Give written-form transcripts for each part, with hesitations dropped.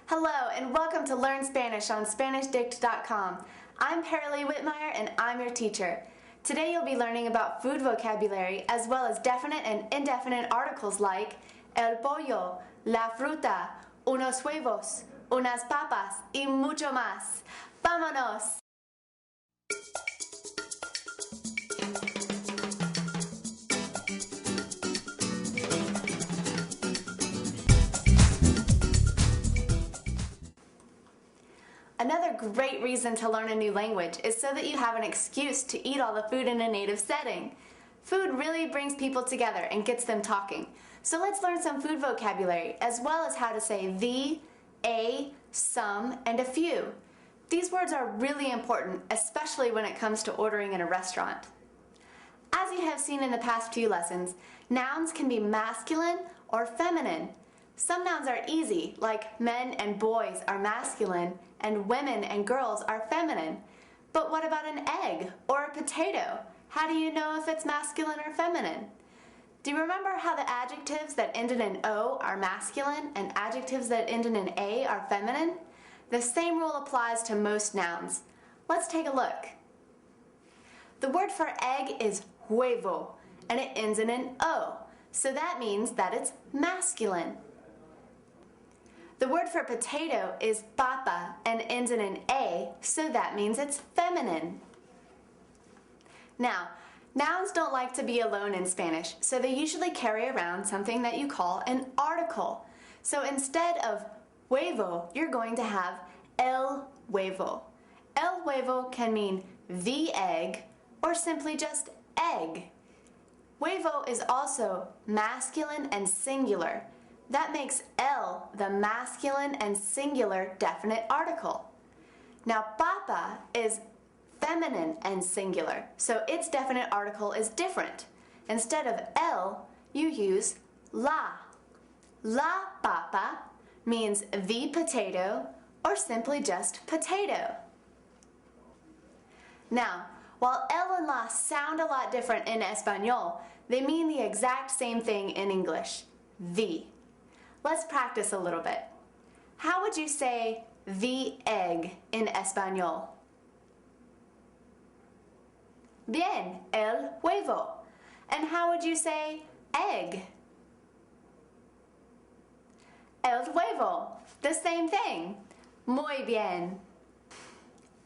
Hello and welcome to Learn Spanish on SpanishDict.com. I'm Paralee Whitmire and I'm your teacher. Today you'll be learning about food vocabulary as well as definite and indefinite articles like el pollo, la fruta, unos huevos, unas papas y mucho más. ¡Vámonos! Another great reason to learn a new language is so that you have an excuse to eat all the food in a native setting. Food really brings people together and gets them talking. So let's learn some food vocabulary as well as how to say the, a, some, and a few. These words are really important, especially when it comes to ordering in a restaurant. As you have seen in the past few lessons, nouns can be masculine or feminine. Some nouns are easy, like men and boys are masculine, and women and girls are feminine. But what about an egg or a potato? How do you know if it's masculine or feminine? Do you remember how the adjectives that end in an O are masculine and adjectives that end in an A are feminine? The same rule applies to most nouns. Let's take a look. The word for egg is huevo, and it ends in an O, so that means that it's masculine. The word for potato is papa and ends in an A, so that means it's feminine. Now, nouns don't like to be alone in Spanish, so they usually carry around something that you call an article. So instead of huevo, you're going to have el huevo. El huevo can mean the egg or simply just egg. Huevo is also masculine and singular. That makes el the masculine and singular definite article. Now, papa is feminine and singular, so its definite article is different. Instead of el, you use la. La papa means the potato or simply just potato. Now, while el and la sound a lot different in Espanol, they mean the exact same thing in English, the. Let's practice a little bit. How would you say the egg in Espanol? Bien, el huevo. And how would you say egg? El huevo. The same thing. Muy bien.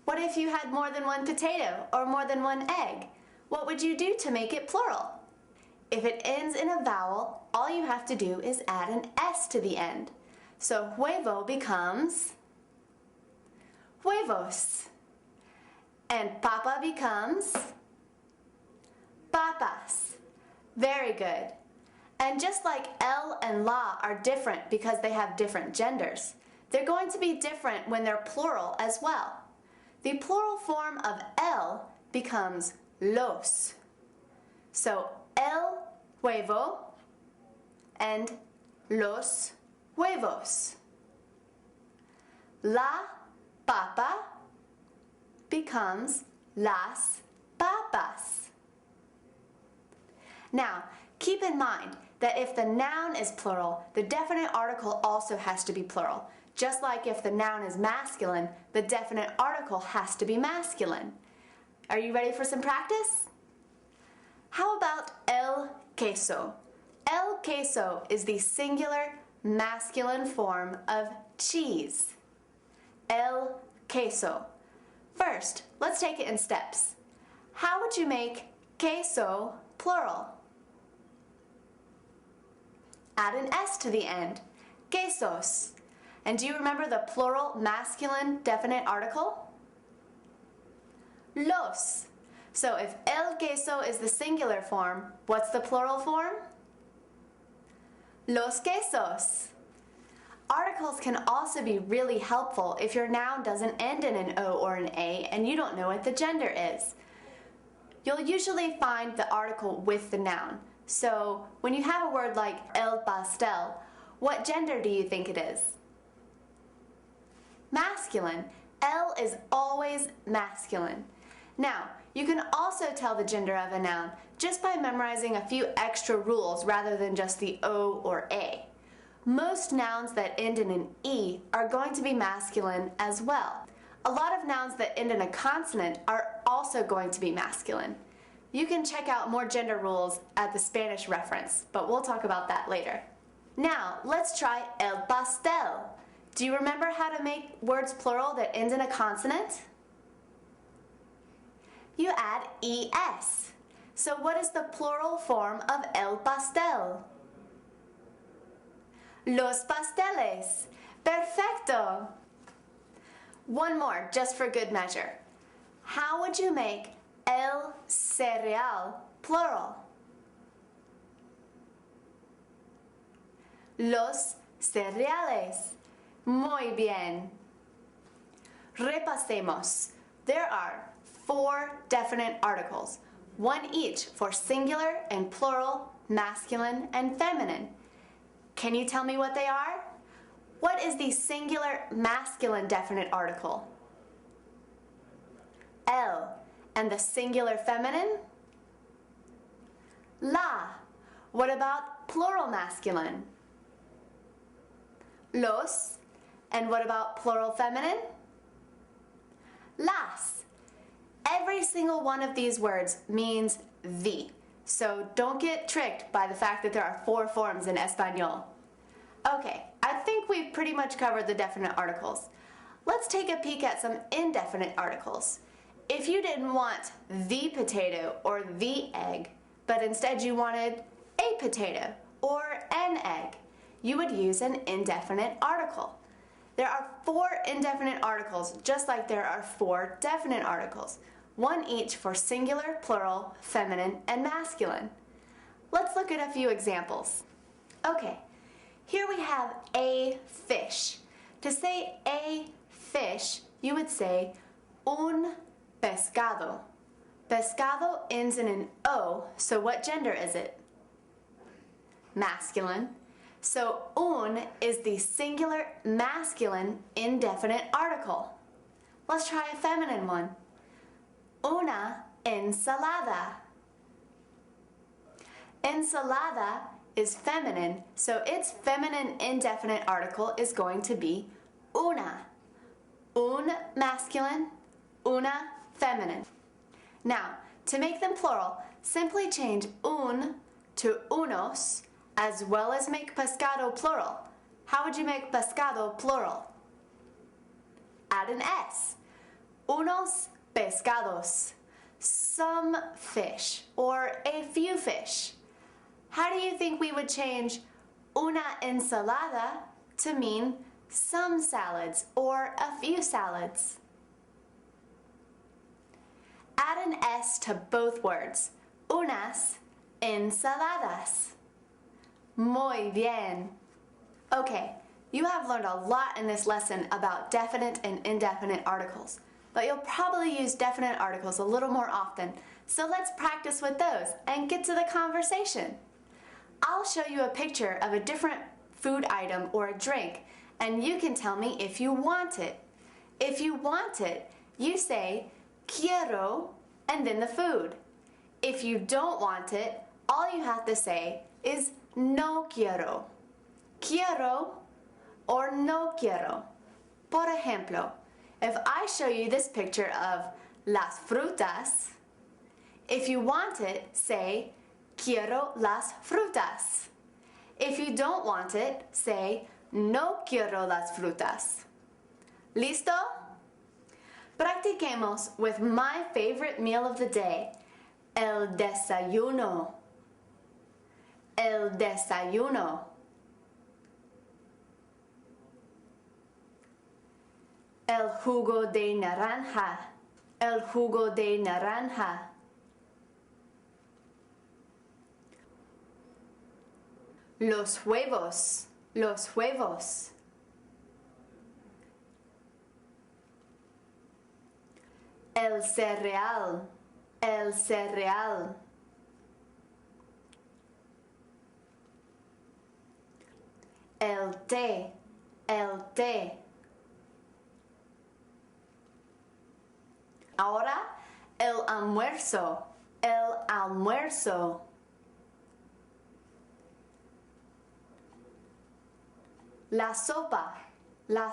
What if you had more than one potato or more than one egg? What would you do to make it plural? If it ends in a vowel, all you have to do is add an S to the end. So huevo becomes huevos. And papa becomes papas. Very good. And just like el and la are different because they have different genders, they're going to be different when they're plural as well. The plural form of el becomes los. So el huevo and los huevos. La papa becomes las papas. Now, keep in mind that if the noun is plural, the definite article also has to be plural. Just like if the noun is masculine, the definite article has to be masculine. Are you ready for some practice? How about el queso? El queso is the singular masculine form of cheese. El queso. First, let's take it in steps. How would you make queso plural? Add an S to the end. Quesos. And do you remember the plural masculine definite article? Los. So if el queso is the singular form, what's the plural form? Los quesos. Articles can also be really helpful if your noun doesn't end in an O or an A and you don't know what the gender is. You'll usually find the article with the noun. So when you have a word like el pastel, what gender do you think it is? Masculine. El is always masculine. Now, you can also tell the gender of a noun just by memorizing a few extra rules rather than just the O or A. Most nouns that end in an E are going to be masculine as well. A lot of nouns that end in a consonant are also going to be masculine. You can check out more gender rules at the Spanish reference, but we'll talk about that later. Now, let's try el pastel. Do you remember how to make words plural that end in a consonant? You add es. So what is the plural form of el pastel? Los pasteles. Perfecto. One more, just for good measure. How would you make el cereal plural? Los cereales. Muy bien. Repasemos. There are 4 definite articles, one each for singular and plural, masculine and feminine. Can you tell me what they are? What is the singular masculine definite article? El. And the singular feminine? La. What about plural masculine? Los. And what about plural feminine? Las. Every single one of these words means the. So don't get tricked by the fact that there are 4 forms in Espanol. Okay, I think we've pretty much covered the definite articles. Let's take a peek at some indefinite articles. If you didn't want the potato or the egg, but instead you wanted a potato or an egg, you would use an indefinite article. There are 4 indefinite articles, just like there are 4 definite articles, one each for singular, plural, feminine, and masculine. Let's look at a few examples. Okay, here we have a fish. To say a fish, you would say un pescado. Pescado ends in an O, so what gender is it? Masculine. So un is the singular masculine indefinite article. Let's try a feminine one. Una ensalada. Ensalada is feminine, so its feminine indefinite article is going to be una. Un masculine, una feminine. Now, to make them plural, simply change un to unos, as well as make pescado plural. How would you make pescado plural? Add an S. Unos pescados. Some fish, or a few fish. How do you think we would change una ensalada to mean some salads or a few salads? Add an S to both words. Unas ensaladas. Muy bien. Okay, you have learned a lot in this lesson about definite and indefinite articles, but you'll probably use definite articles a little more often, so let's practice with those and get to the conversation. I'll show you a picture of a different food item or a drink, and you can tell me if you want it. If you want it, you say quiero and then the food. If you don't want it, all you have to say is no quiero. Quiero or no quiero. Por ejemplo, if I show you this picture of las frutas, if you want it, say quiero las frutas. If you don't want it, say no quiero las frutas. ¿Listo? Practiquemos with my favorite meal of the day, el desayuno. El desayuno. El jugo de naranja. El jugo de naranja. Los huevos. Los huevos. El cereal. El cereal. El té. El té. Ahora, el almuerzo. El almuerzo. La sopa. La